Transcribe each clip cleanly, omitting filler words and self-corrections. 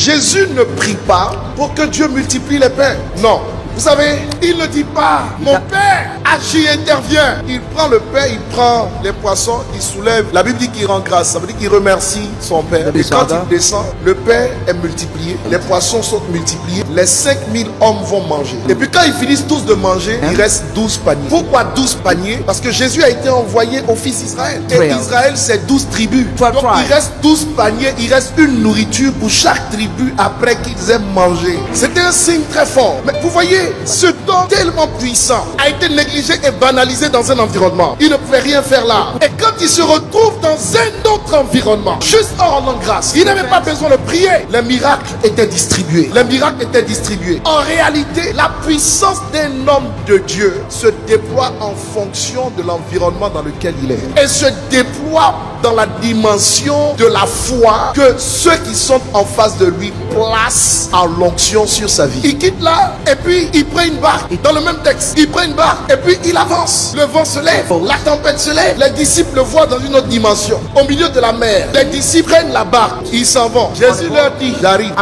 Jésus ne prie pas pour que Dieu multiplie les pains. Non. Vous savez, il ne dit pas, mon Père agit, intervient. Il prend le pain, il prend les poissons, il soulève. La Bible dit qu'il rend grâce, ça veut dire qu'il remercie son Père. Et quand il descend, le pain est multiplié, les poissons sont multipliés, les 5000 hommes vont manger. Et puis quand ils finissent tous de manger, il reste 12 paniers. Pourquoi 12 paniers? Parce que Jésus a été envoyé au fils d'Israël. Et Israël, c'est 12 tribus. Donc il reste 12 paniers, il reste une nourriture pour chaque tribu après qu'ils aient mangé. C'était un signe très fort. Mais vous voyez, ce don tellement puissant a été négligé et banalisé dans un environnement. Il ne pouvait rien faire là. Et quand il se retrouve dans un autre environnement, juste en rendant grâce, il n'avait pas besoin de prier. Les miracles étaient distribués. Les miracles étaient distribués. En réalité, la puissance d'un homme de Dieu se déploie en fonction de l'environnement dans lequel il est. Et se déploie dans la dimension de la foi que ceux qui sont en face de lui placent en l'onction sur sa vie. Il quitte là et puis il prend une barque. Dans le même texte, il prend une barque et puis il avance. Le vent se lève, la tempête se lève. Les disciples le voient dans une autre dimension. Au milieu de la mer, les disciples prennent la barque. Ils s'en vont. Jésus leur dit, j'arrive.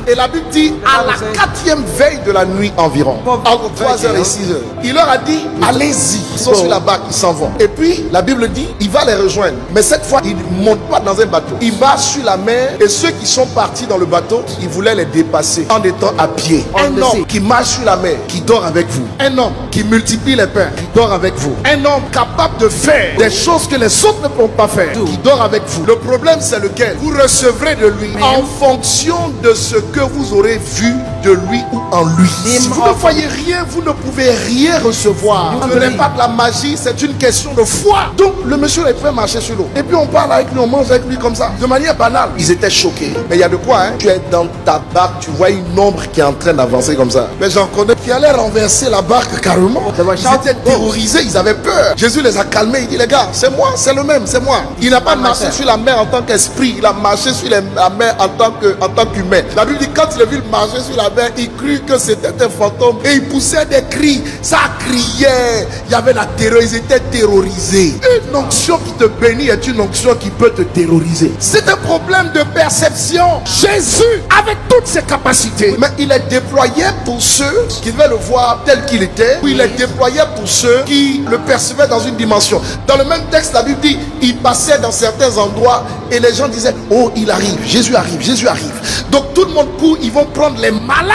Et la Bible dit, à la 4e veille de la nuit environ, entre 3h et 6h, il leur a dit, allez-y. Ils sont sur la barque, ils s'en vont. Et puis, la Bible dit, il va les rejoindre. Mais cette fois, il ne monte pas dans un bateau. Il va sur la mer et ceux qui sont partis dans le bateau, il voulait les dépasser en étant à pied. Un homme qui marche sur la mer, qui dort avec vous. Un homme qui multiplie les pains, qui dort avec vous. Un homme capable de faire des choses que les autres ne peuvent pas faire, qui dort avec vous. Le problème, c'est lequel? Vous recevrez de lui en fonction de ce que vous aurez vu de lui ou en lui. Si vous ne voyez rien, vous ne pouvez rien recevoir. Ce n'est pas de la magie, c'est une question de foi. Donc, le monsieur est prêt à marcher sur l'eau. Et puis, on parle avec lui, on mange avec lui comme ça, de manière banale. Ils étaient choqués. Mais il y a de quoi, hein? Tu es dans ta barque, tu vois une ombre qui est en train d'avancer comme ça. Mais j'en connais qui allaient renverser la barque carrément. Ils étaient terrorisés, ils avaient peur. Jésus les a calmés, il dit, les gars, c'est moi, c'est le même, c'est moi. Il n'a pas marché sur la mer en tant qu'esprit, il a marché sur la mer en tant qu'humain. La Bible dit, quand il a vu marcher sur la mer, il crut que c'était un fantôme et il poussait des cris. Ça criait. Il y avait la terreur, ils étaient terrorisés. Une onction qui te bénit est une onction qui peut te terroriser. C'est un problème de perception. Jésus, avec toutes ses capacités, mais il est déployé pour ceux qui devaient le voir tel qu'il était, ou il est déployé pour ceux qui le percevaient dans une dimension. Dans le même texte, la Bible dit, il passait dans certains endroits et les gens disaient, oh, il arrive, Jésus arrive, Jésus arrive. Donc tout le monde court, ils vont prendre les malades.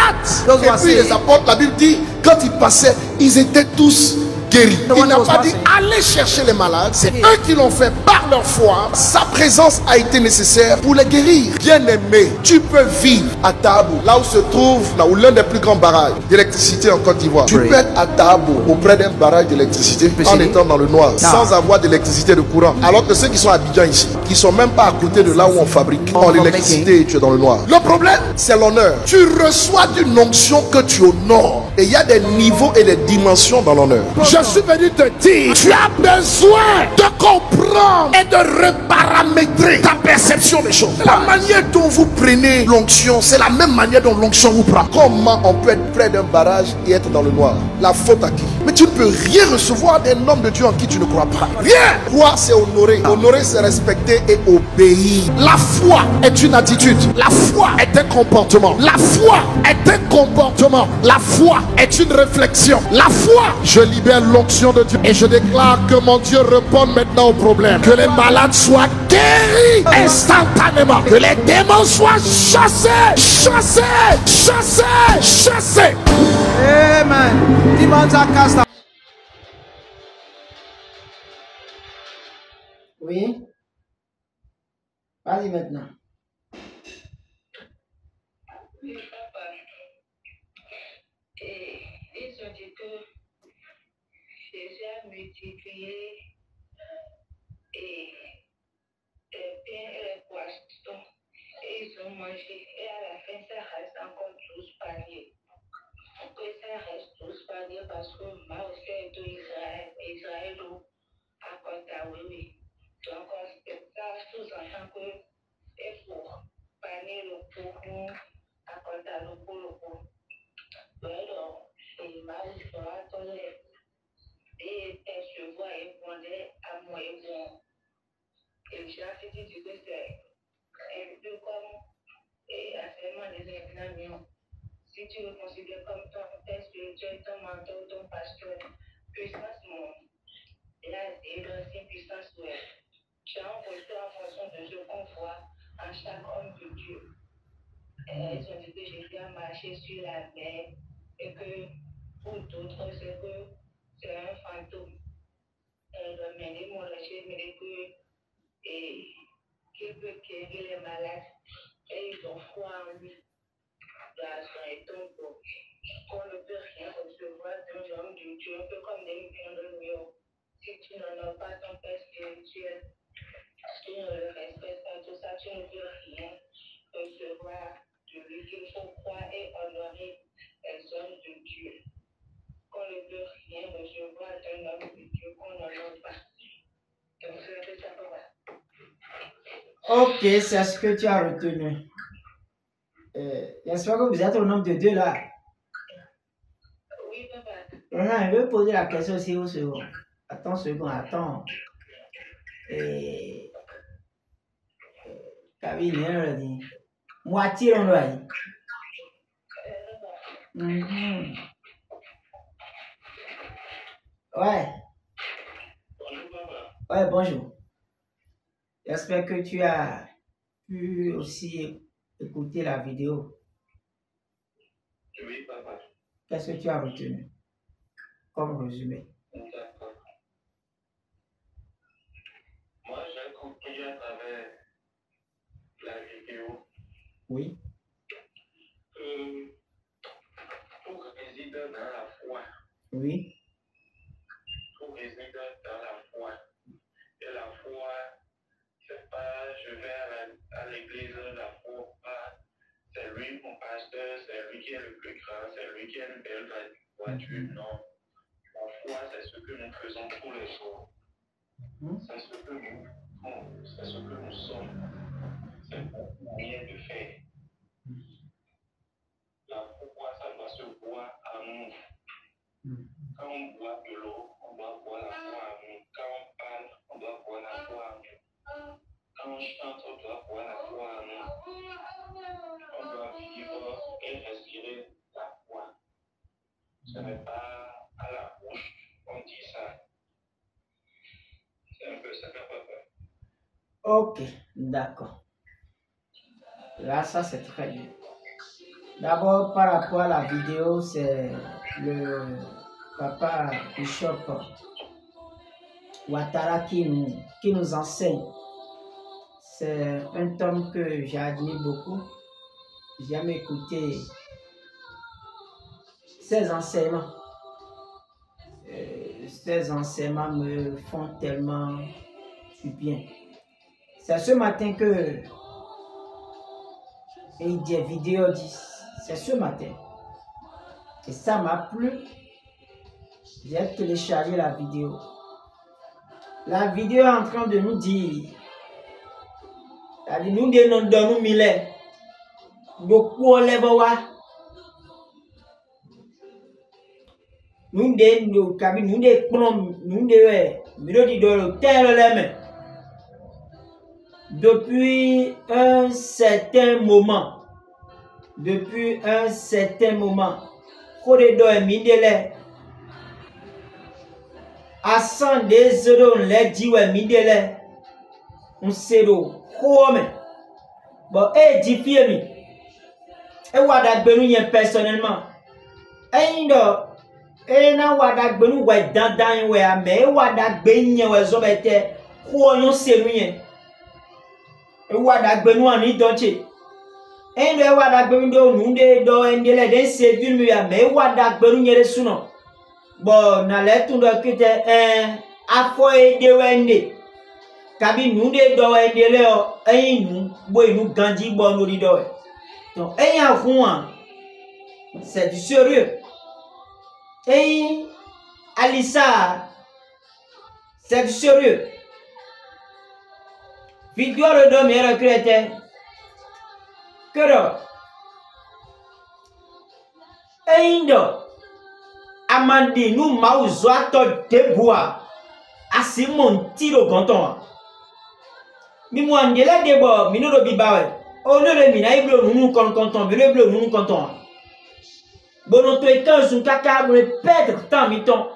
Et puis les apôtres, la Bible dit, quand ils passaient, ils étaient tous guéris. Il n'a pas dit allez chercher les malades, c'est eux qui l'ont fait par leur foi. Sa présence a été nécessaire pour les guérir. Bien aimé, tu peux vivre à Tabo, là où se trouve l'un des plus grands barrages d'électricité en Côte d'Ivoire. Tu peux être à Tabo, auprès d'un barrage d'électricité, en étant dans le noir, sans avoir d'électricité de courant. Alors que ceux qui sont à Abidjan ici, qui sont même pas à côté de là où on fabrique l'électricité, et tu es dans le noir. Le problème, c'est l'honneur. Tu reçois d'une onction que tu honores. Et il y a des niveaux et des dimensions dans l'honneur. Je suis venu te dire, tu as besoin de comprendre et de reparamétrer ta perception des choses. La manière dont vous prenez l'onction, c'est la même manière dont l'onction vous prend. Comment on peut être près d'un barrage et être dans le noir? La faute à qui? Mais tu ne peux rien recevoir d'un homme de Dieu en qui tu ne crois pas. Rien. Croire, c'est honorer. Honorer, c'est respecter et obéir. La foi est une attitude. La foi est un comportement. La foi est un comportement. La foi est une réflexion. La foi, je libère l'onction de Dieu et je déclare que mon Dieu réponde maintenant au problème. Que les malades soient guéris instantanément. Que les démons soient chassés, chassés, chassés, chassés. Amen. Demons are cast out. Oui. Vas-y maintenant. Oui, papa. Et ils ont dit que Jésus a multiplié et les pains et les poissons. Et ils ont mangé. Et à la fin, ça reste encore 12 paniers. Donc, ça reste 12 paniers parce que moi aussi, est Israël. Israël, à Kota, oui. Donc, ça sous-entend que c'est pour panier le pour nous, à Kota, le pour. Alors, c'est mal, je dois tolérer. Et elle se voit et demandait à moi et bon. Et j'ai dit que c'est un peu comme, et à ce moment Si tu le considères comme ton père spirituel, ton mentor, ton pasteur, puissance monde. Là, c'est une puissance web. Tu as un poster en fonction de ce qu'on voit en chaque homme de Dieu. Ils ont dit que j'étais à marcher sur la mer et que pour d'autres, c'est que c'est un fantôme. Ils m'ont lâché, mais qu'il peut guérir les malades et ils ont foi en lui. Et donc, on ne peut rien recevoir d'un homme de Dieu, un peu comme des millions de millions. Si tu n'en as pas ton père spirituel, tu ne le respectes pas, tout ça, tu ne peux rien recevoir de lui. Il faut croire et honorer les hommes de Dieu. Qu'on ne peut rien recevoir d'un homme de Dieu qu'on n'honore pas. Donc, c'est un peu ça pour moi. Ok, c'est ce que tu as retenu. J'espère que vous êtes au nombre de 2 là. Oui, papa. Je vais poser la question aussi au second. Attends, second, attends. Kabi, il a dit. Moitié, on doit dire. Ouais. Bonjour, papa. Ouais, bonjour. J'espère que tu as pu aussi écouter la vidéo. Oui, papa. Qu'est-ce que tu as retenu comme résumé? D'accord. Moi, j'ai compris à travers la vidéo Oui. que pour résider dans la foi, Oui. pour résider dans la foi, et la foi, c'est pas je vais à l'église, la foi, pas c'est lui mon pasteur, c'est lui qui est le plus grand, c'est lui qui a une belle voiture. Non. La foi, c'est ce que nous faisons tous les jours. C'est ce que nous font, c'est ce que nous sommes. C'est notre manière de faire. La foi, ça doit se voir à nous. Quand on boit de l'eau, on doit boire la foi à nous. Quand on parle, on doit boire la foi à nous. Quand on chante, on doit boire la foi à nous. On doit vivre et respirer la foi. Ce n'est pas à la bouche qu'on dit ça. C'est un peu ça, papa. Ok, d'accord. Là, ça c'est très bien. D'abord, par rapport à la vidéo, c'est le papa Bishop Ouattara qui nous enseigne. C'est un homme que j'admire beaucoup. J'aime écouter ses enseignements. Ces enseignements me font tellement du bien. C'est ce matin que il dit vidéo 10. C'est ce matin. Et ça m'a plu. J'ai téléchargé la vidéo. La vidéo est en train de nous dire. Nous dénonçons mille. Beaucoup lève nous nous depuis un certain moment, à 100 des euros, les dit ouais, midele, on sait d'eau, bon, édifié mi, et wada benu personnellement, et na wada benu ouais dandan ouais, mais wada benye ouais zobete, quoi non c'est lui, et wada benu en idonché, et le wada benu do nunde do endele den séville mi mais wada benu nyere suno. Bon, na le tout de quitte afo de wende. Kabi nous de do wende le nous boy nous gandi bon nous do. Donc c'est du sérieux. Alissa, c'est du sérieux. Vidéo le dom est recruté. Que Amandi nous mauzoato deboa asimon tiro gonton mi mo andela debo mi no bibawe au lieu de mina, il bleu nous content, mais bleu nous content. Bon, notre école, son caca, vous ne perdre tant, mi-temps.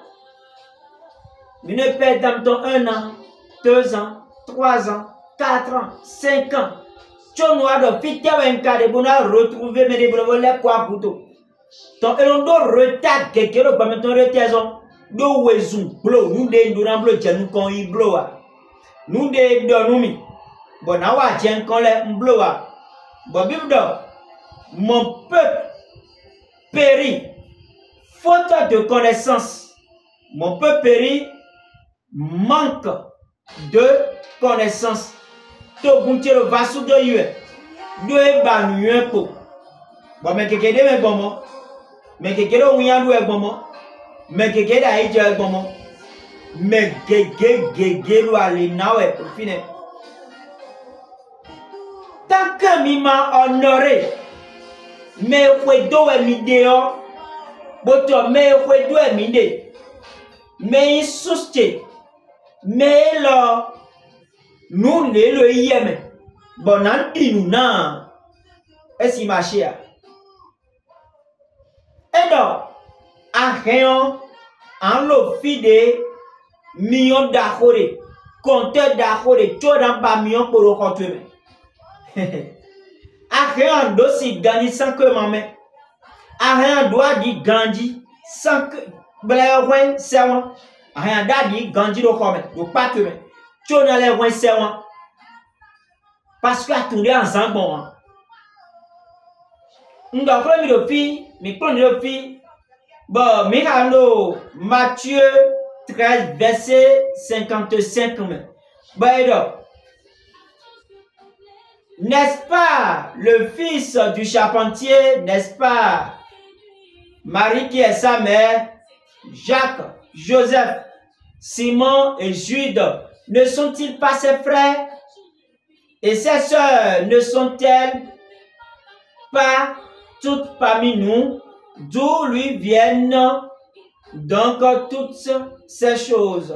Vous ne perdre tant 1 an, 2 ans, 3 ans, 4 ans, 5 ans. Tu as de fitter un cas de bonheur, retrouver mes développements, quoi, plutôt. Donc, et on doit retard quelqu'un, pas maintenant retard, do wezun, blow, nous de nous blow, nous con y blow, nous de nous mi. Bon, awa, tiens, qu'on les blow, bon, bible, mon peuple périt, faute de connaissance. Mon peuple périt, manque de connaissance. To bunte le vasu de yue. Do e ba nu yue po. Bon mais keke de me bomo. Mais keke do wiyan do e bomo. Mais keke da ije e bomo. Mais gege lo ale na we pour finir. Tant que mi m'a honoré. Mais we do e mi deo. Boto mais we do e mi de. Mais il souste. Mais là nous le yeme bon antinu na esi machia et donc a rien en lo fide million d'achore compteur d'achore chodan ba million pour le compte a rien dosi gani sans que maman a rien doit di gandi sans que blawen sewa a rien da di gandi do comme do pas que tu as les rois parce que tu es en zambon. Nous avons le fille, mais prenons le fille. Bon, Mirano, Matthieu 13, verset 55. Bon, n'est-ce pas le fils du charpentier, n'est-ce pas Marie qui est sa mère, Jacques, Joseph, Simon et Jude? Ne sont-ils pas ses frères? Et ses sœurs ne sont-elles pas toutes parmi nous? D'où lui viennent donc toutes ces choses?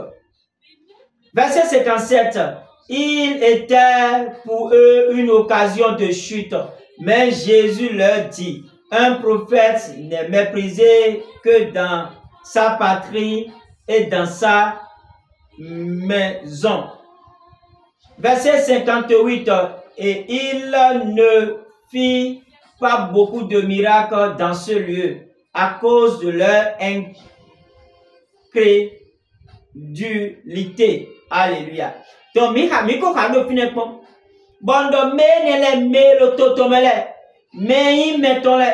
Verset 57. Il était pour eux une occasion de chute. Mais Jésus leur dit, un prophète n'est méprisé que dans sa patrie et dans sa maison. Verset 58. Et il ne fit pas beaucoup de miracles dans ce lieu à cause de leur incrédulité. Alléluia. Donc, miko kando fine pom. Bondo menele melo totomele. Mais il mettons-le.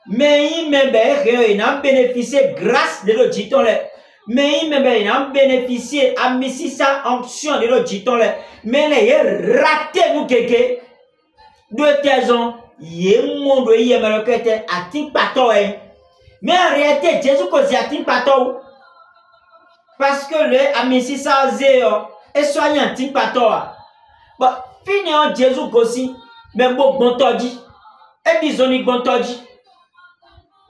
Mais il me il a bénéficié grâce de l'auditon-le. Mais il a bénéficié à missi sa onction de l'auditon-le. Mais il a raté nous quelque. De taison. Yé monde yé malokete à tin pato. Mais en réalité, Jésus cause à tin pato. Parce que le a missi sa zéo. Et soignant tin pato. Bon, fini en Jésus aussi. Mais bon todi. Et disons ni bon todi.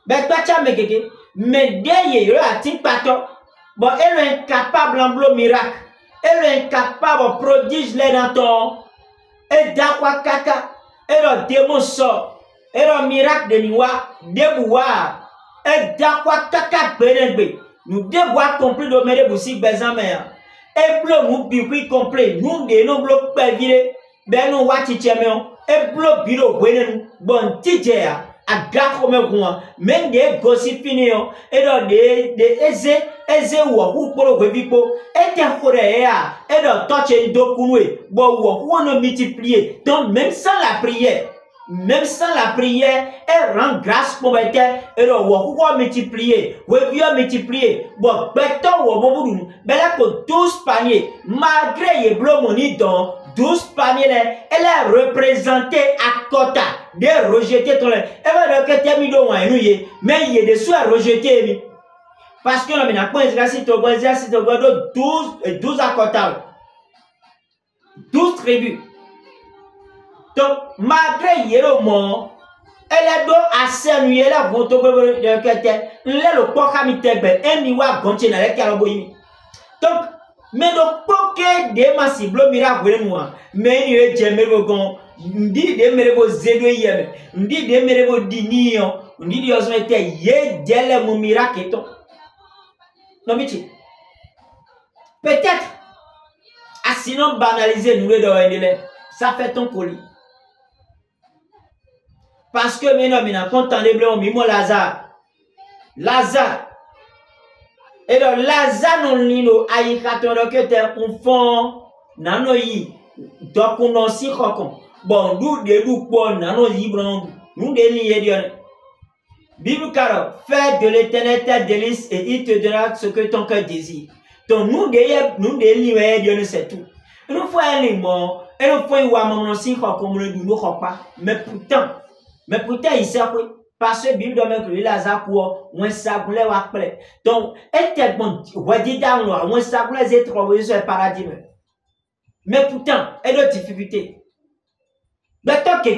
Ben toi tu as mégué. Mais derrière a tin pato. Bon, elle est incapable en blo miracle. Elle est incapable prodige les dans ton. Et d'akwa kaka. Et le démon sort. Et le miracle de niwa. Déboua. Et d'akwa kaka benenbe. Nous débois compris de mêler boussi bezamé. Et blo nous bikui complet. Nous de nous blo pevile. Ben nous wati tchemeon. Et blo bilo wenen. Bon tijea. A gafo me gwa. Men de gosi finio. Et le de eze ou polo webipo. Et te forea. Et le touche dokunoue. Bon ou ne multiplier. Donc même sans la prière. Même sans la prière, elle rend grâce pour être et le roi multiplier, revient multiplier. Bon, béton ou bon, ben là que 12 paniers, malgré les blomoni dans 12 paniers, elle est représentée à quota de rejeter ton lait. Elle va dire que tu as mis dans un nouillet, mais il y a des sous à rejeter. Parce que là, maintenant, quand il y a 12 à quota, 12 tribus. Donc, malgré Yéromo, elle est donc assez nuée là, bon, to le pocamite, et miwa gonche na le calaboyi. Donc, mais donc, poké de massiblo miracle, moi, mais il est jamais bon, Ndi de merebo zedo yeme. Ndi de merebo diniyo. Ndi de osmete ye dele mon miracle ton. Non mais peut-être sinon banaliser nous le ça fait ton colis. Parce que maintenant quand on est blanc mimo Lazare. Et donc Lazare non lino ayikato que te enfant nano yi donc on si kokon. Bon nous de nous bon nano yi blanc nous de lié dieu. Bible caro, fais de l'Éternel ta délice et il te donnera ce que ton cœur désire. Donc nous de Dieu c'est tout. Nous faut aller mort et nous faut voir mon si comme le nous pas. Mais pourtant il sait quoi parce que Bible donne que Lazare pour moins ça voulait après. Donc était bon ouais dans noir moins ça voulait être trouvé sur le paradis. Mais pourtant et de difficultés. Mais tant que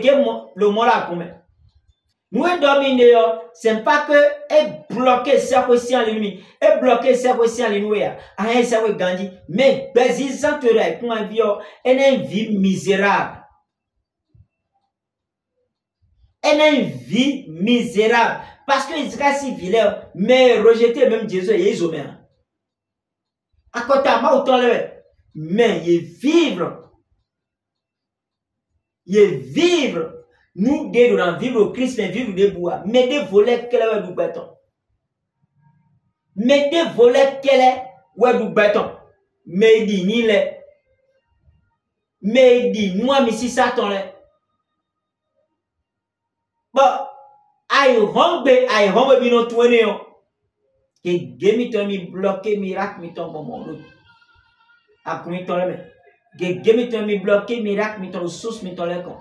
le monde a combien. Nous dominer, c'est pas que est bloqué ça aussi en l'ennemi, est bloqué ça aussi en l'ennemi, à ça oui Gandhi, mais ils ont te pour un vie misérable, une vie misérable, parce que Israël si vilain, mais rejeté même Jésus et ils ont même. À côté de moi autant le, mais ils vivre. Nous devons vivre au Christ, mais vivre des bois. Mais des volets qu'elle est du béton. Mais des volets qu'elle est du béton. Mais dit ni le. Mais dit moi, mais si ça t'en est. Bon, aïe rombe bino tourné. Que gemi to mi bloqué miracle mi tombe mon lot. Après ton le. Que gemi to mi bloqué miracle mi ton source mi ton le con.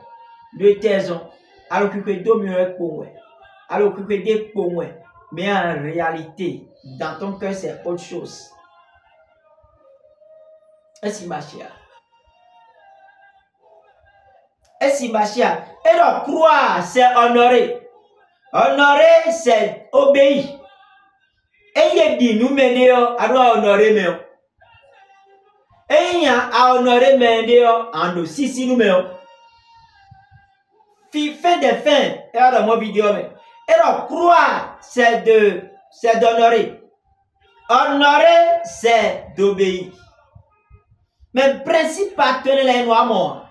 De taison, alors que deux mieux pour moi, alors que des pour moi, mais en réalité, dans ton cœur, c'est autre chose. Est-ce ma chère? Est-ce ma chère? Et donc, croire, c'est honorer. Honorer, c'est obéir. Et il dit, nous menons à honorer, mais. Et il y a à honorer, mais en nous, si nous menons. Fin des fins, et dans mon vidéo, et donc croire, c'est d'honorer. Honorer, c'est d'obéir. Mais le principe partenaire est noir, moi.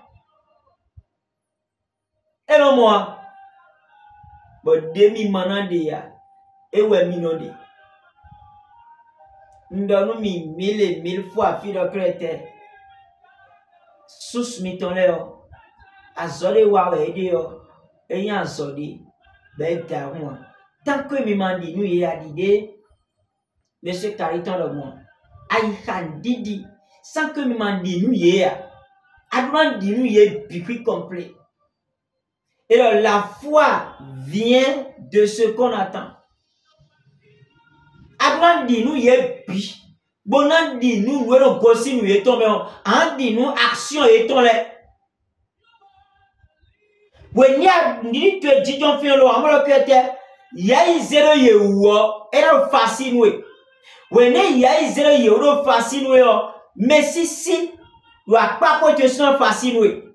Et non, moi, bon, demi manande ya, et ouais, minonde. Nous donnons mille et mille fois, fille de chrétien. Sous mitonnéo. Azole wa ede yo eyan azole ben garou tant que mi mandi nou ye adide monsieur Cariton le moi ay kan didi sans que mi mandi nou ye adman di nou ye biqui complet et alors, la foi vient de ce qu'on attend adman di nou ye bi bonan di nou no gosi nou ye tombe an di nou action ye tombe. When you need to do something, I'm going to get ya zero ye wo era fascinwe. When ya zero ye wo fascinwe mais si doit pas que sois fascinwe.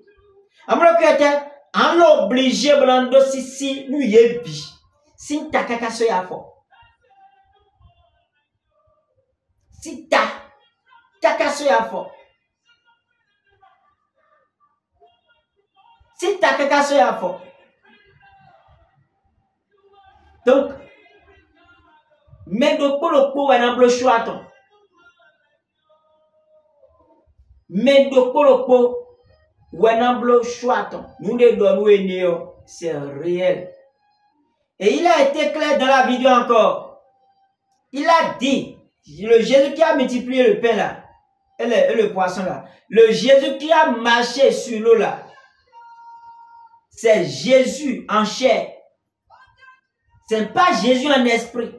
I'm going to get en l'obligé blando si nous ye bi. Si ta kaka so ya fo. Si ta kaka so ya fo. Si tu as quelque chose à faire. Donc, mais pour le coup, on a un choix. Mais pour le coup, on a un choix. Nous devons c'est réel. Et il a été clair dans la vidéo encore. Il a dit, le Jésus qui a multiplié le pain là, et le poisson là, le Jésus qui a marché sur l'eau là, c'est Jésus en chair. Ce n'est pas Jésus en esprit.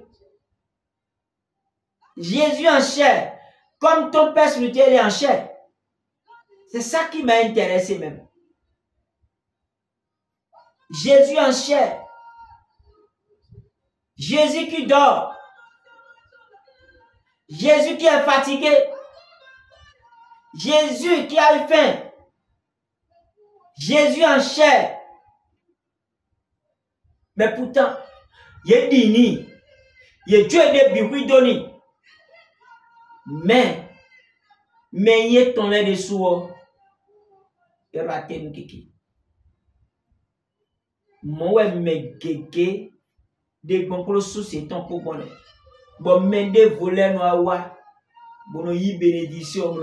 Jésus en chair. Comme ton Père spirituel est en chair. C'est ça qui m'a intéressé même. Jésus en chair. Jésus qui dort. Jésus qui est fatigué. Jésus qui a eu faim. Jésus en chair. Mais pourtant, il est dini. Il est Dieu de Bihuidoni. Mais il est tombé dessous. Il a raté une kiki. Moi, me keke de gonflo sous c'est ton pour bonheur. Bon, mende voler noa. Bon, y bénédiction.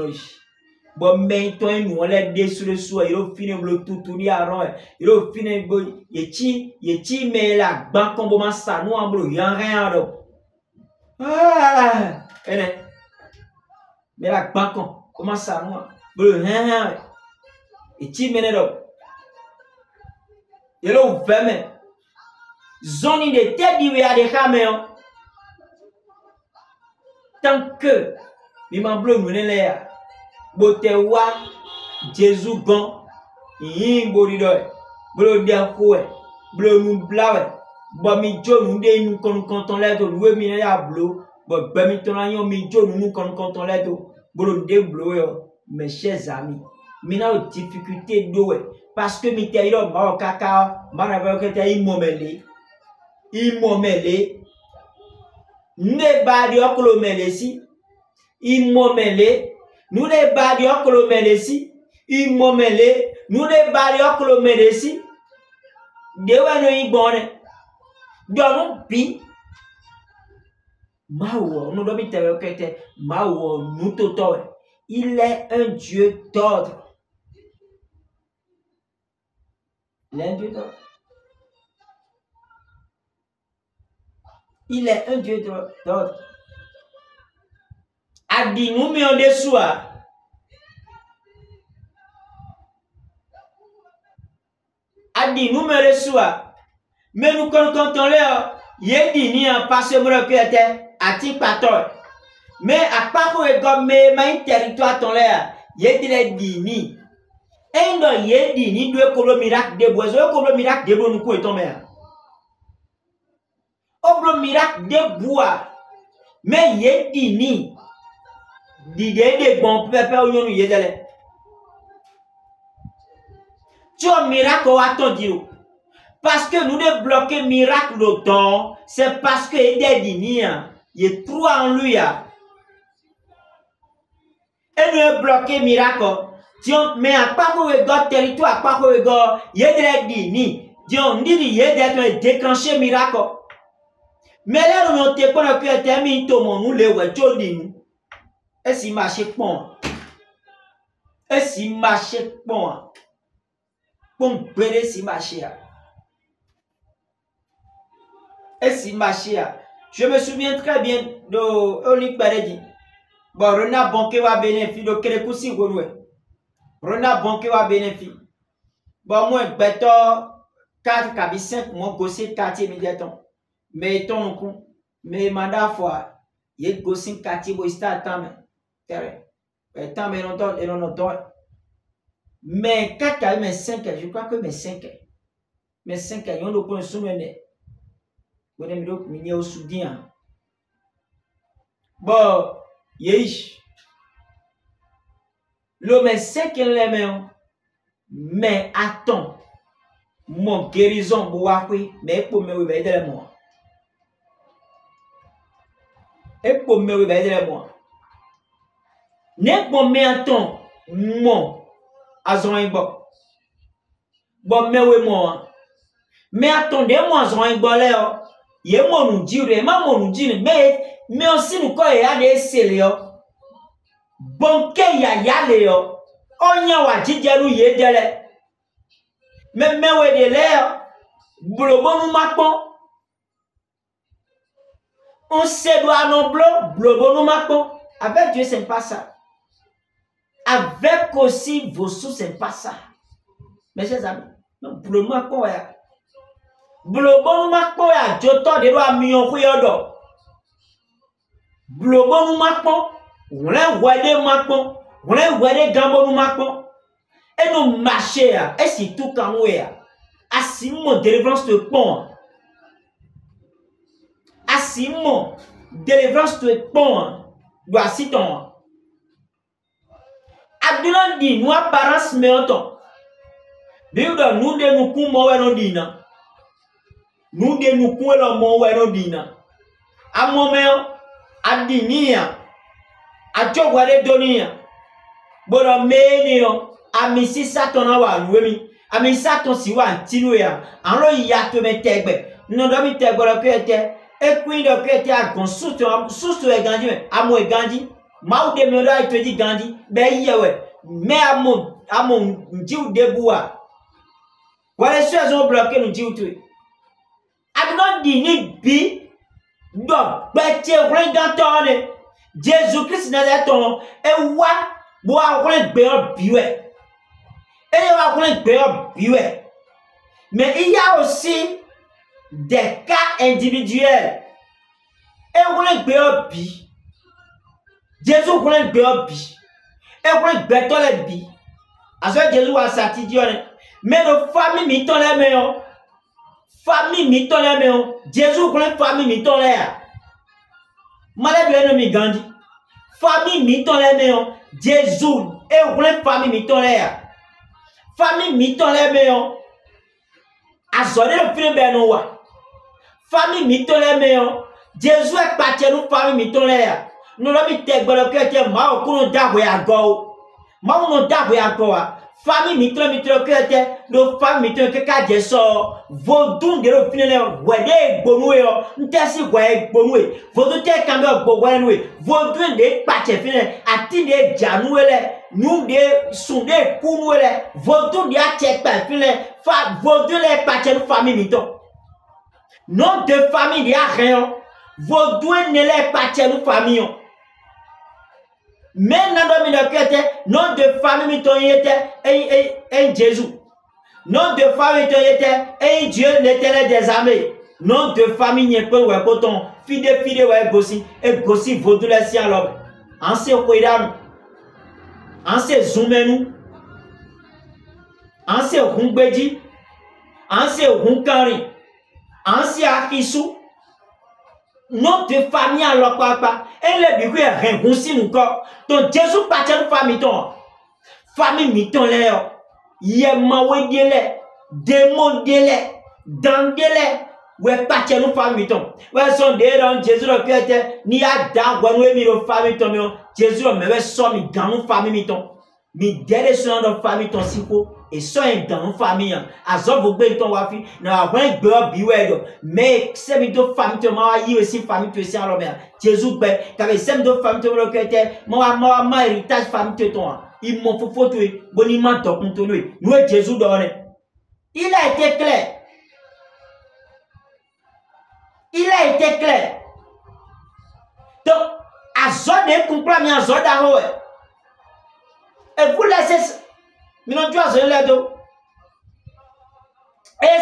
Bon, maintenant, nous allons dessus le soir. Il a fini le tout ni aron. Il a fini le yeti mais la banque comme bon ça nous en bleu. Y'en rien alors. Ah, mais la banque comment ça nous bleu rien. Yeti mais là. Il a ouvert mais zone de tête du à des caméras. Tant que il m'a bleu nous là. Botewa Jésus gon yin borido blo dia koe blo nu blawe bo mi jo nu de nu kon le do we mi ya blo bo gbe mi ton yan mi jo nu kon le do blo de blo yo mes chers amis mi na difficulté do we parce que mi te iro ma kaka ma na ba ke te imomele ne ba di okolo mele si imomele nous les barrières que l'on ici, ils m'ont mêlé, nous les barrières que l'on ici, de où nous y bonne, de nous pi, Maou, nous devons dire que Maou, nous toto, il est un Dieu d'ordre. Il est un Dieu d'ordre. Il est un Dieu d'ordre. Adi nous mi en dessous. Adi nous me reçoit. Mais nous comptons là, yedi ni en passe moi que était à ti pator. Mais à part que comme mais territoire ton là, yedi les dini. Et dans yedi ni deux colo miracle de bois, colo miracle de bon coup et tombé. Oblo miracle de bois. Mais yedi ni d'idée de bon peuple où nous y est. Tu as un miracle à ton Dieu. Parce que nous devons bloquer miracle au temps, c'est parce que il est dini, il trouve en lui. Et nous devons bloquer miracle. Mais à part que le territoire, à part que il est dini, Dieu dit qu'il est déclenché miracle. Mais là, nous ne pouvons pas terminer tout le monde, nous les voyons. Est-ce qu'il marche pas? Est-ce qu'il marche pas? Pour bérer si marche. Est-ce qu'il marche? Je me souviens très bien de Olik Baredi. Bon, Rena Bonke wa bénéfice de Kérékoussi Gouroué. Rena Bonke wa bénéfice. Bon, moi, béton 4 cabis 5, mon gossé 4 immédiatement. Mais ton coup, mais mandat fois, il y a gossé 4 boista attend. Tant mais longtemps et longtemps. Mais 4 mais 5, je crois que mes 5. Mais 5, ils ont le point soumené. Vous avez mis au soudien. Bon, yesh. Le mais 5 les mains. Mais attends. Mon guérison, boakui, mais pour me réveiller de moi. Et pour me réveiller de moi. N'est pas maintenant mon azon bo. Bon mais oui moi. Mais attendez moi azon bo là. Yé mon nous dire mon nous dire mais aussi nous quoi y a des sélio. Bon que y a léo. Onya wa jidelu yé dele. Mais oui de l'air. Blobo nous macon. On se doit non blobo nous macon. Avec Dieu c'est pas ça. Avec aussi vos sous, c'est pas ça. Mes chers amis, blobo quoi ya? Blobo quoi ya? Joto de doa million kuyodo. Blobo quoi? On l'a wade macon, on l'a wade gambo macon. Et nous marcher ya, et si tout quand nous ya. Assimon délivrance de pont. Assimon délivrance de pont. Doit si ton. Abdullah dit, nous apparence mais autant. Biuda nous de nous kou mo no dina. Nous de nous kou lo mo no dina. A moment adinia. A jogware donia. Bono menio amisi satona wa nuemi. Amisi saton si wa ntinu ya. Anlo ya to me tegbe. Non do mi tegbe lo kete. E queen do kete a gon susto e ganji me. Amo e ganji. Ma ou de me do a te di ganji. Be yewe. Me amo njiu debua. Wale sou zo bloqué no njiu tu. Adon di ni bi do bete ren gantone. Jésus Christ n'a ton e wa bo a ren gbe o biwe. Et mais il y a aussi des cas individuels. Et on est béobi. Jésus on est béobi. Et on est bétolebi. Parce que Jésus a sorti mais nos familles miton les meilleurs. Famille miton les meilleurs. Jésus on est famille miton les. Malade ennemi Gandhi. Famille miton les meilleurs. Jésus et on est famille miton les. Famille miton les meilleurs. Azone le film benowa. Famille miton les meilleurs. Jésus est parti nous famille miton les. Nous l'avons te gbolo kete ma okuno dagwe ago. Ma uno dagwe ago. Famille miton kete no famille miton ke ka jeso. Vodun de le film wede gbonwe ntesi gwe gbonwe. Vodun te kambe gbogwe vodun de parti film atinde januele. Nous de sonde kunwele vodun de acheck pa film fa vodun le parti de famille miton. Non de famille de rien. Vodun ne le parti de famille. Mais non de famille miton était un Jésus. Non de famille miton était un Dieu l'éternel des armées. Non de famille n'y peut ouais coton fide ouais gossi et gossi vaudou les siens l'homme. En ce koidam, en ce zoumenu, en ce humbedi, en ce hunkari, en ce akisou. Non de famille à leur papa. Et les bébés rien aussi nous corps. Donc Jésus partit de famille ton. Famille miton l'air. Yemawe délai. Démon délai. Dans délai. Ouais partit de famille ton. Ouais son délai dans Jésus le cœur. Ni à dans ouais mi le famille ton. Jésus le même son mi dans nous famille miton. Mi délai son dans famille ton sipo. Et so dans famille azov vous ton wafi na wen gbe biwe mais c'est mi do famille to ma yi aussi famille to si alors Jésus be ka be sem do famille to lo kete ma héritage famille to ton il m'en faut photo boniment to kun to nous Jésus donne il a été clair donc azode comprend mi azode ho et vous laissez et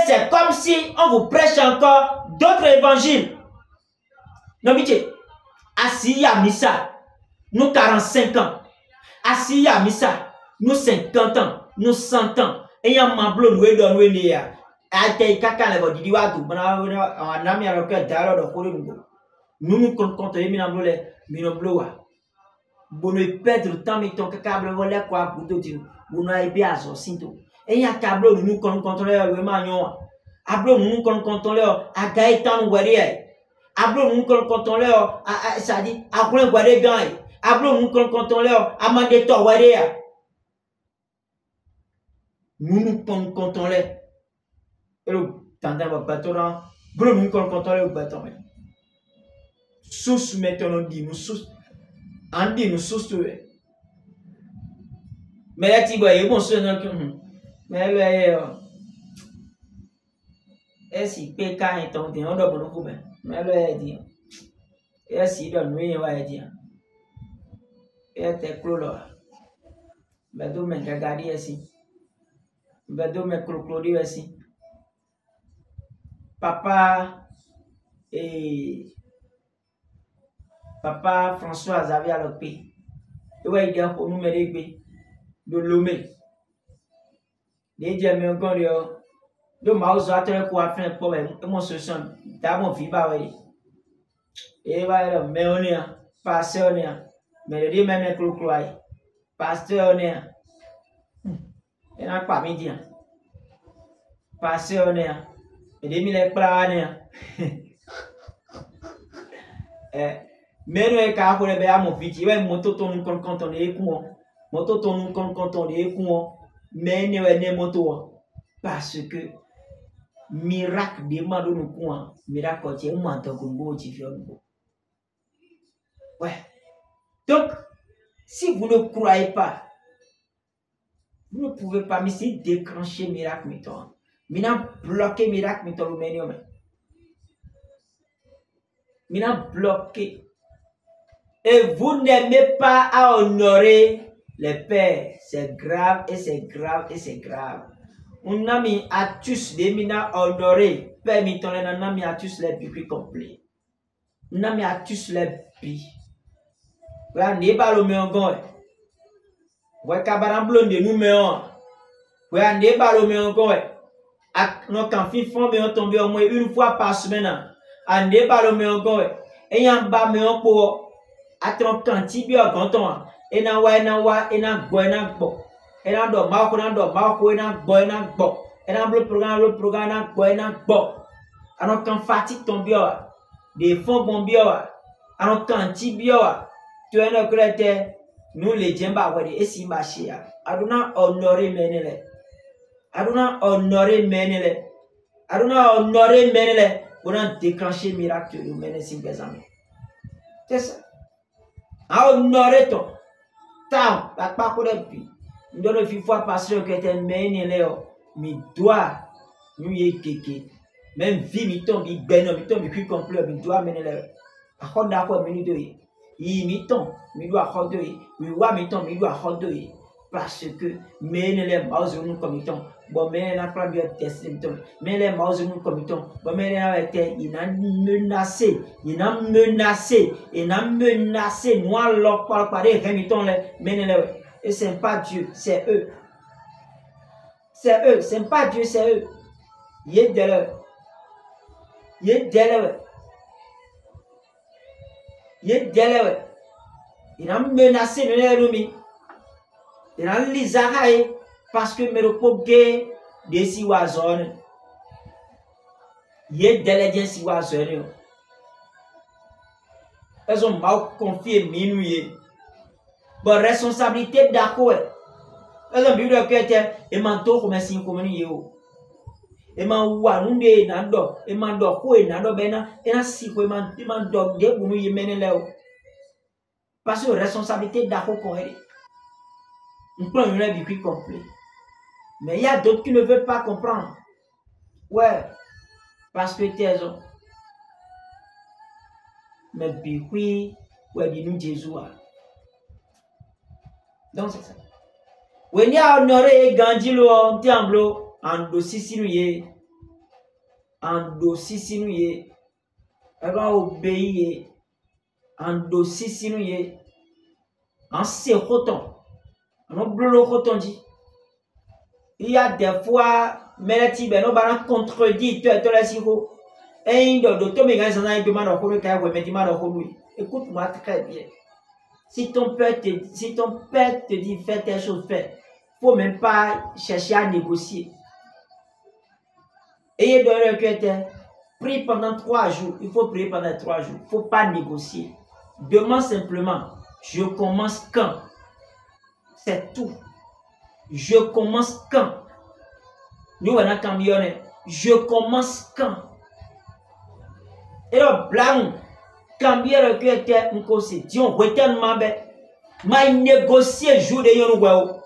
c'est comme si on vous prêche encore d'autres évangiles. Non, mais assis à Missa, nous 45 ans. Assis à Missa, nous 50 ans, nous 100 ans. Et il y a un mablo nous est dans le néa. Aïe, kaka le body diwatu, on a mis à l'occasion d'alors de courir nous comptons les minobloa. Bono perdre temps mais ton câble volé quoi bouto tu bono ai bien sinto et ya câble nous contrôler le magnon ablo nous contrôler a gaetan wari ablo nous contrôler a ça dit a plein wari gain ablo nous contrôler a mandé to wari nous contrôler le tanda va bâton blo nous contrôler au bâton sous maintenant dit nous sous Andi nous soustoué. Mais là, tu vois, il y a bon son. Mais là, est-ce qu'il peut quand il tombe, on doit nous couper. Mais là, il dit, est-ce qu'il doit nous y aller dire. Et t'es clos là. Mais d'où me regarder ici. Mais d'où me clôturer ici. Papa et Papa François Xavier à l'OP. Et ouais, il y a pour nous mettre de Lomé. Les dieux me ont dit, de Maus à te quoi faire pour mon soutien. T'as mon fils, bah oui. Et voilà, mais on est pasteur, on est. Mais le dieu même est clou, pasteur, on est. Il n'a pas midi. Passé on est. Et 2000 est plané. Mais nous, quand on est à mon fils, ouais, moto ton quand on est con. Moto ton quand on est con. Mais nous, est moto. Parce que miracle demande nous quoi. Miracle, c'est un menton qu'on peut faire. Ouais. Donc, si vous ne croyez pas, vous ne pouvez pas, mais c'est déclencher miracle, mettons. Maintenant, bloquer miracle, mettons, le médium. Maintenant, bloquer. Et vous n'aimez pas à honorer les pères. C'est grave, et c'est grave, et c'est grave. On a mis à tous les mina honorés. Père, mettons, on a mis à tous les bibliques complets. On a mis à tous les bibliques. Voilà, n'est pas le meilleur gars. Ouais, cabaran blonde, nous meillons. Ouais, n'est pas le meilleur gars. Nos enfants font bien tomber au moins une fois par semaine. En n'est pas le meilleur gars. Et y a un bas meilleur pour attendre quand il y a quand on a. Et na wa, et na wa, et na go, et na go. Et na do, marco, na do, marco, et na go, et na go. Et na le programme, na go, et na go. Alors quand fatigue tombe bien, des fonds bon bien. Alors quand il bien. Tu es un créateur, nous les djemba wadi et si machia. Aduna honoré menele. Aduna honoré menele. Aduna honoré menele. On a déclenché miracle de mener si besoin. C'est ça. A honoré ton. Tam, la pas pour les puis. Nous donne une fois passer que t'es menele. Mi doit. Nous y keke. Même vie mi tombe, mi beno, mi tombe, mi cuit complet, mi doit menele. A quoi d'accord, mi doit. Il miton, mi doit rodder, mi wa miton, mi doit rodder. Parce que, mais les maus nous comme miton, bon, mais n'a pas bien testé miton, mais les maus nous comme miton, bon, mais n'a été, il a menacé, il a menacé, il a menacé, moi, leur parle pas des miton, mais les, et c'est pas Dieu, c'est eux. C'est eux, c'est pas Dieu, c'est eux. Il est de l'heure. Il est de l'heure. Il a menacé le Néroumi. Il a l'Israël parce que me repose des siwazon. Il est délégué siwazon. Ils ont mal confié minuit. Bonne responsabilité d'accord. Ils ont vu le cœur et manteau comme un signe comme un Eman wanunde nando, eman do ko nando bena, ena si ko eman do de bunu yemene leo. Parce que responsabilité d'ako correct. On prend une vie complet. Mais il y a d'autres qui ne veulent pas comprendre. Ouais, parce que t'es on. Mais puis ouais dit nous Jésus. Donc c'est ça. When you are honoré Gandilo Tiamblo. En dossier nous en dossier nous elle va obéir en dossier nous en séroton en blocoton dit il y a des fois mais les tibes nous va contredire toi la siro et de to me gagne ça demande au le cas mais demande au lui écoute-moi très bien si ton père te dit fais telle chose fais faut même pas chercher à négocier. Ayez dans le cœur, prie pendant 3 jours. Il faut prier pendant 3 jours. Il ne faut pas négocier. Demande simplement, je commence quand? C'est tout. Je commence quand? Nous, on a camionné. Je commence quand? Et là, blanc, cambier le cœur, on conseille. Dieu, retourne ma bête. Mais négocier jour de yon ou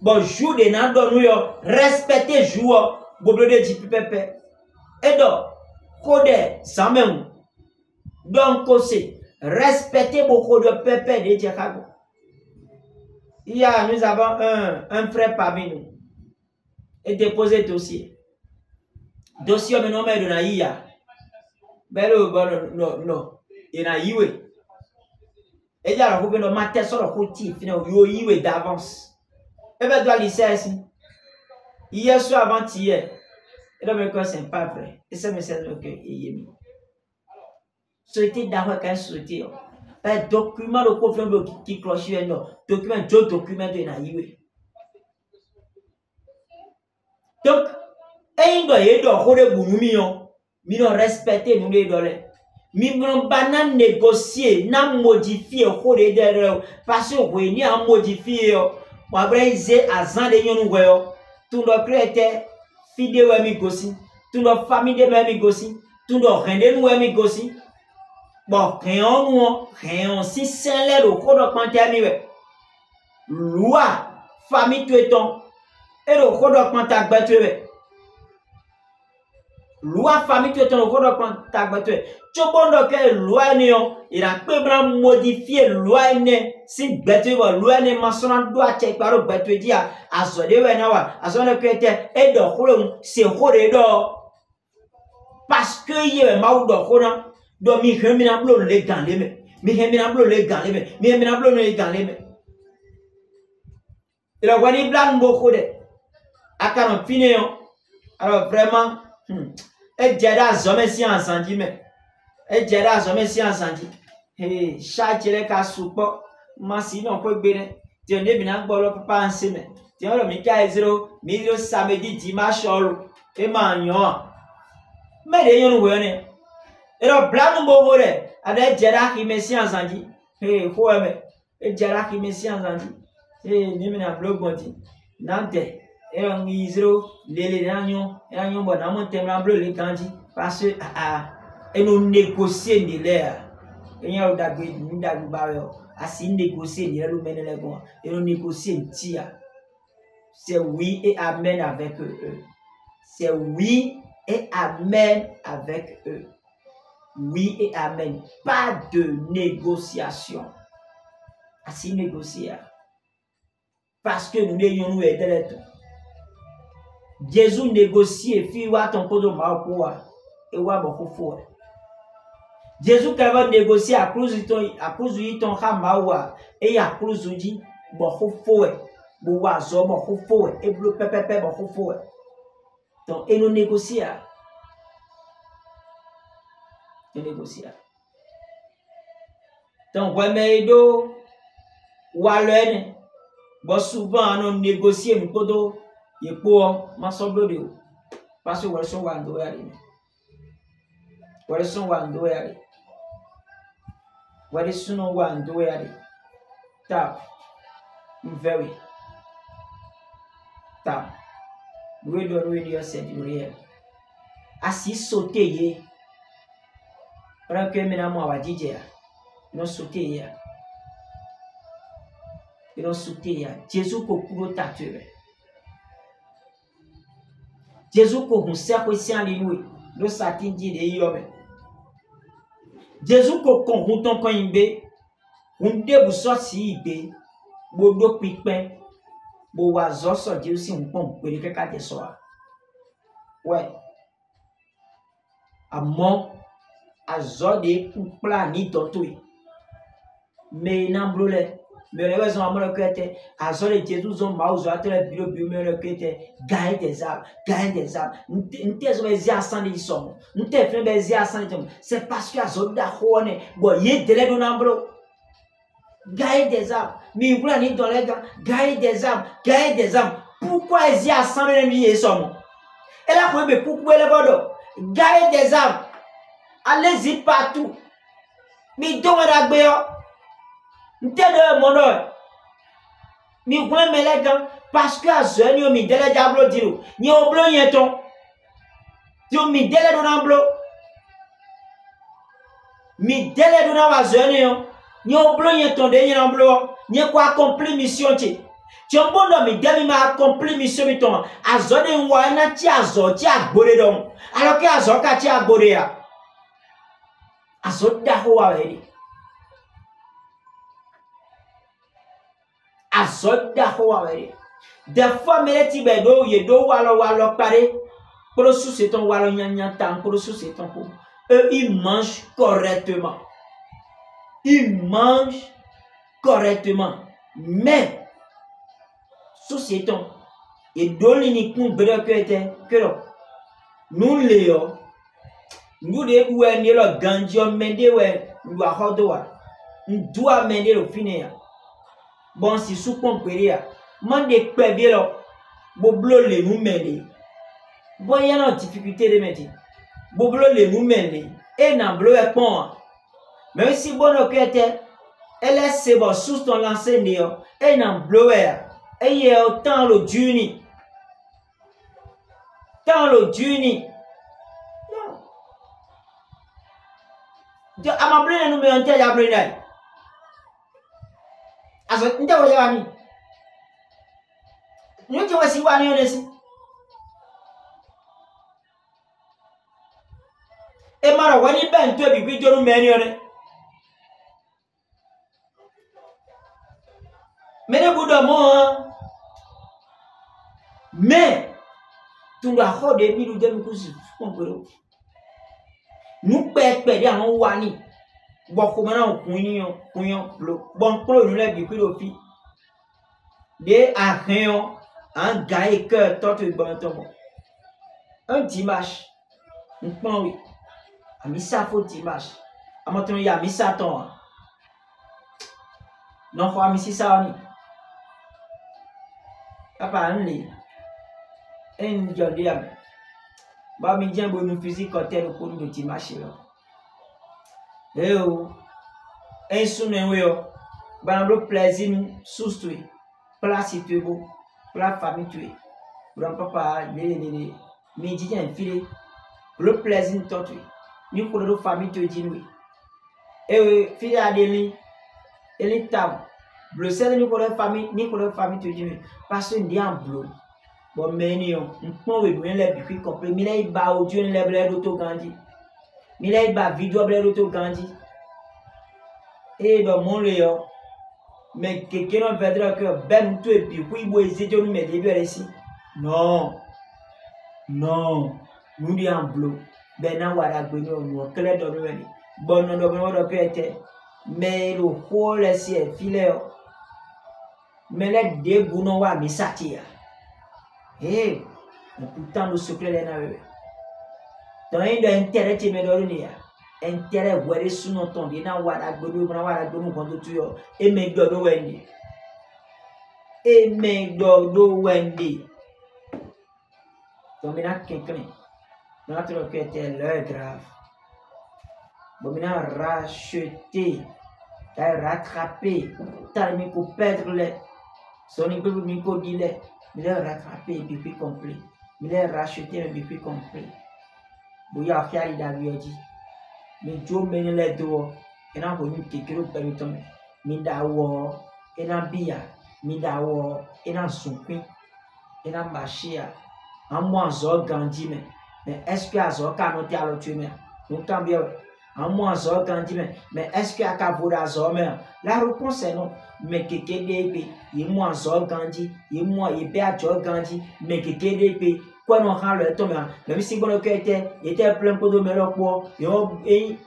bon jour de nan don nous respecter jour. Bobo de jipi pepe. Et donc, code, ça même. Donc, c'est respecter beaucoup de pepe de Chicago. Nous avons un frère parmi nous. Et déposer dossier. Dossier, mais non, mais de naïa. Mais non. Et naïwe. Et il y a un gouvernement de matin sur le côté, finalement, d'avance. Et bien, doit lycée ici. Hier soir, avant-hier, et là, mais c'est pas vrai. Et ça me sert de Yémi. Souhaiter d'avoir qu'un souhaiter. Un document de confiance qui cloche, non. Document de naïve. Donc, et et do ye do khode bunumi yo mi no respecter nous les dole mi non pas négocier na modifier khode de parce que we ni a modifier yo moi braiser azan de yon we yo tout le créateur fidèle we mi gosi tout le famille de mi gosi tout le rende nous mi gosi bon rien si c'est l'air au khode panté mi we loi famille tout étant et le khode panté agbatwe loi famille tout étant le khode panté agbatwe chobondo ke loi ni yo il a peu bran modifier loi ne si batwe loi ne masona doit check par batwe dia azode we na wa azone kwete e do kholo se khode do parce que ye ma do khona do mi hemina blo le ganle me mi hemina blo le ganle me mi hemina blo le ganle me il a wani blan mbo khode akaron fine yo alors vraiment e jada zome si ensendi me e jada zome si ensendi eh chachele ka supo masi non ko gbere ti on debi na gboro papa nse me ti on lo mi ka 0 mi 0 samedi dimanche olu e ma yan me de yon we ne e ro blan mbo hore ade jada ki me si ensendi ko me e jada ki me si ensendi ni me na blog bonti nante et on y 0 les agnon bon na mon temla bleu les kanji parce que et nous négocier de l'air et y a au dagbe ni dagbe ba yo asi négocier ni le mène les bon et nous négocier tia c'est oui et amen avec eux c'est oui et amen avec eux oui et amen pas de négociation asi négocier parce que nous n'ayons aider les tout Jésus négocie fi wa ton kodo ma ko e wa boko fo Jésus ka va négocier à cause ton ha ma wa e ya cause ji boko fo bo wa zo boko fo e blo pepepe boko fo donc et nous négocier donc ouais mais do wa le bon souvent on négocier mi kodo ye po masoblo de parce que wala so wando yari wala so wando yari wala suno wando yari tap very tap we do radio set real asi sauter ye para que me na mo wa DJ no sauter ya no sauter ya Jésus ko kuro tatue Jésus ko hun se ko si aliwe lo satin di de yobe Jésus ko kon hun ton kon imbe hun de bu so si ibe bo do pipen bo wa zo so di si hun pon pe ke ka de so ouais amo azo de plan ni totoi mais na blole mais les raisons à que était à zone Jésus ont maus à tele bio me que était gagne des arbres nous t'es zia sans les sommes nous t'es fait des zia sans les c'est parce que à zone da hone bon y de les donamblo gagne des arbres mais vous ni dans les gars gagne des arbres pourquoi zia sans les milliers sommes et là vous mais pourquoi les bodo gagne des arbres allez-y partout mais donc la béo Ntede mono mi gwen melega parce que azonyo mi dele diablo diro ni oblo yeton yo mi dele do namblo mi dele do na wazonyo ni oblo yeton de ni namblo ni ko accompli mission ti ombondo mi demi ma accompli mission mi ton azone nwa na ti azo ti agbore don alors que azo ka ti agbore ya azo da ho wa we azoda ho awere des fois meleti be do ye do walo pare pour sous c'est ton walo nyanya tan pour sous c'est ton ko eux ils mangent correctement mais sous c'est ton et do ni kun bere que nous léo nous de ou ni lo ganjo mende we wa hodoa ndua mende lo finia bon si sous pomperia man de pevielo bo blo le nous mele Bon, il y a une difficulté de mettre. Boblo le moumeni. Et n'a bleu et pont. Même si bon ok était. Elle est c'est bon sous ton lancé néo. Et n'a bleu et il y a autant le duni. Tant le duni. Non. A ma bleu nous met un tel à bleu. Aso nte wo yawani. Nous tu vois si wani on est. Et mara wani ben to bi jonu meni on. Mene budo mo. Mais tu dois ho de bi de mi kusi komporo. Nous pepe de an wani. Bon comment on kunyo blo. Bon pro nous le bi ku fi. De a rien un gars et que toi tu bon ton. Un dimanche. Oui. A mis ça faut dimanche. A maintenant il y a mis ça ton. Non faut mis ça on. Papa nli. En jodi am. Ba mi dien bo nous physique côté le pour de dimanche là. Eh oh. En sounen we yo. Ba no plaisir nous soustui. Place tu beau. Place famille tu. Grand papa les mi dien filé. Le plaisir toi tu. Ni pour le famille te dit oui. Et fille Adélie, elle est table. Le seul ni pour la famille te dit oui. Parce que dit en bleu. Bon mais ni on peut bien les biquis complet. Mais là il bat au Dieu les blés d'auto Gandhi. Mais là il bat vidéo blés d'auto Gandhi. Et dans mon léo. Mais quelqu'un va dire que ben tout et puis oui bois essayer nous mettre bien ici. Non. Non. Nous dit en bleu. Ben wara gbeni onu kele do mi ni bono do mi wodo pe ete me lo ko le si e file o me le de buno wa mi satia on pourtant le secret les na we dans un intérêt ti me do ni ya intérêt were suno ton de na wara gbeni kon to tu yo e me do wendi donc na quelqu'un notre cœur était l'heure grave. Bon, racheté, t'as rattrapé, t'as mis pour perdre les. Son équipe mis pour dire, il a rattrapé et puis complet. Il a racheté et puis complet. Bon, il y a fait il a dit. Mais Dieu mène les deux. Et n'a pas eu quelque chose de temps. Mais d'avoir, et n'a bia, mais d'avoir, et n'a soupé, et n'a marché. En moins, j'ai grandi, mais est-ce que Azor a noté à l'autre mais nous bien en moins Azor grandi mais est-ce que a cavour Azor mais la réponse est non mais que DP il moins Azor grandi il moins il peut Azor grandi mais que DP quoi non rend le temps même si bon que était plein pour de melon pour et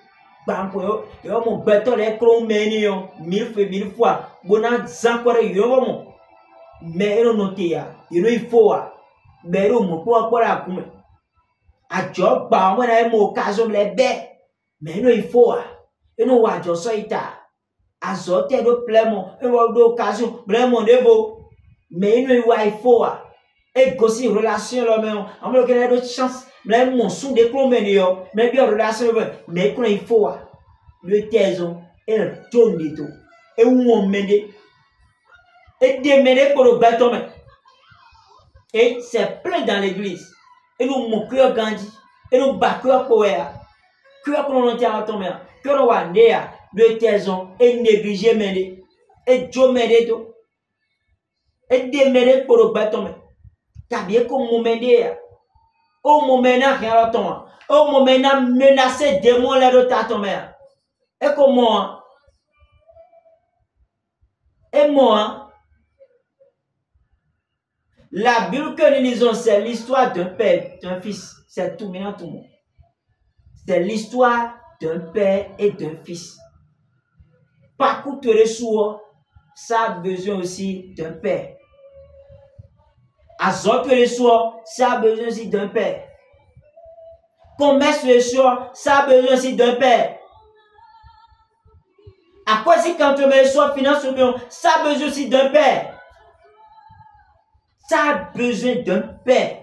banco yo mon beto les cloménion 1000 fois bona encore yo mon mais non noté ya il faut mais mon pour la coume a job ba mo na mo occasion le be mais no il faut et no wa jo so ita azote do plemo e wo do occasion vraiment devo mais no il faut et gosi relation lo me on me que do chance mais mon sou de clomene yo mais bien relation mais ko il faut le tezo et tonde to e won mede et de mede pour le bâton et c'est plein dans l'église. Et nous mon cœur grandit et nous bas cœur power cœur qu'on entend à tomber cœur on va néa le taison et négliger mêler et Dieu mêler tout et démêler pour le bâton t'as bien comme mon mêler au moment n'a rien à tomber au moment n'a menacé démon les de tomber et comment et moi la Bible que nous lisons, c'est l'histoire d'un père, d'un fils. C'est tout maintenant tout le monde. C'est l'histoire d'un père et d'un fils. Par contre, le soir, ça a besoin aussi d'un père. Azor que le soir, ça a besoin aussi d'un père. Commerce le soir, ça a besoin aussi d'un père. À quoi si quand on met le soir, finance le bien, ça a besoin aussi d'un père. Ça a besoin d'un père.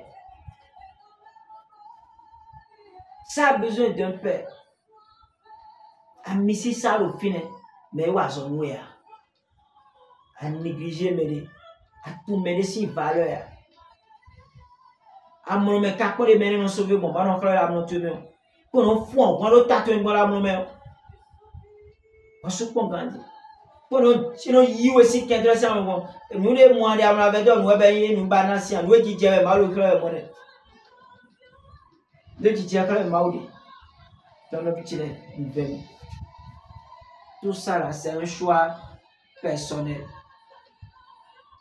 Ça a besoin d'un père. A missi ça au fin, mais wa son noué. A négliger m'aider. A tout m'aider si valeur. A mon me kako de m'aider non sauver bon, ba non frère la mon tuer. Pour non fou, quand l'autre tatoué bon la mon me. On se comprend. Pour non sinon y aussi qui intéressant bon. Nous les mois de la veille nous ben nous banasi, nous qui dire mal au frère mon. Le qui dire frère maudi. Dans le petit nouvelle. Tout ça là, c'est un choix personnel.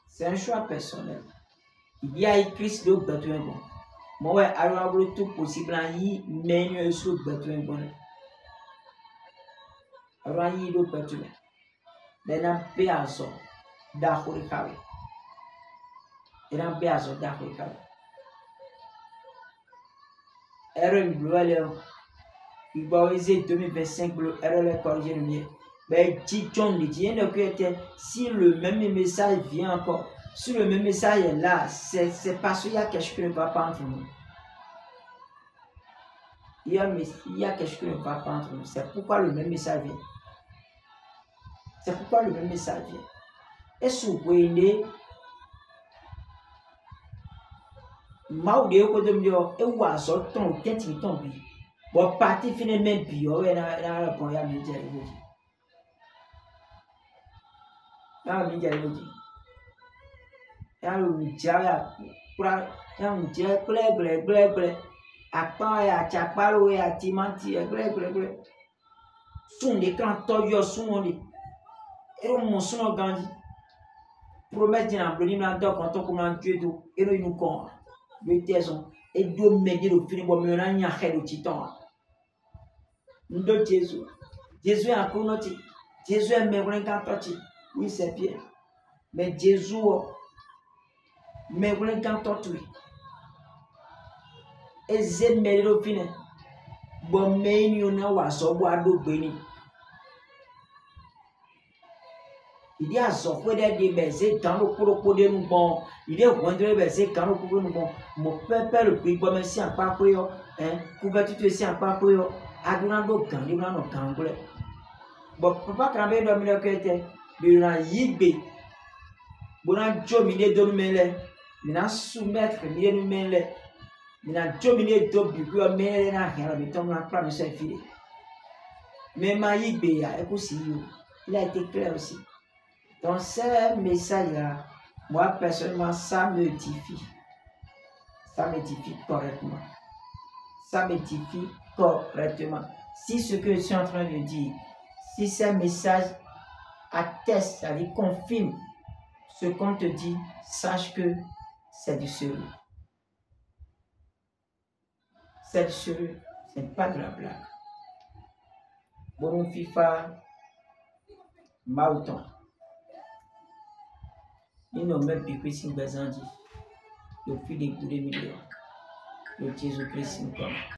C'est un choix personnel. Il y a écrit sur le besoin bon. Moi, ouais, alors tout possible, il mène sur le besoin bon. Alors il y a le besoin. Maintenant, péazo d'achouer kawe. Maintenant, péazo d'achouer kawe. Erreur bleu, il va essayer 2025 bleu, erreur le corriger le mien. Ben, si le même message vient encore, si le même message est là, c'est parce qu'il y a quelque chose qui ne va pas entre nous. Il y a quelque chose qui ne va pas entre nous. C'est pourquoi le même message vient. C'est pourquoi le même message vient. Est-ce que vous voyez, Maudé, quand vous dites, et vous avez sorti ton quinti tombe. Bon, parti finalement, puis vous avez la point à me dire. Là, je vais dire. Jésus a connoté. Jésus est même quand oui, c'est bien. Mais Jésus, mais vous l'avez entendu. Et c'est le fin. Bon, mais il y a un so boado béni. Il y a so quoi des baisers dans le propos de nous bon. Il y a un de baisers dans le propos de nous bon. Mon père le prix bon merci en pas quoi hein. Couverture ici en pas quoi. Adonando quand il va nous cangler. Bon, papa cramé dans le cœur. Bina yigbe bona jomine do mele mina soumettre mine mele mina jomine do bibu mele na hera bitom na pra me se file mais ma yigbe ya écoute il a été clair aussi dans ce message là moi personnellement ça m'édifie correctement si ce que je suis en train de dire si ce message atteste, ça dit confirme ce qu'on te dit, sache que c'est du sérieux. C'est du sérieux, ce n'est pas de la blague. Bon, FIFA, Mauton. Ils n'ont même plus pris si besoin dit. Depuis des coups de millions. Le Jésus-Christ nous connaît.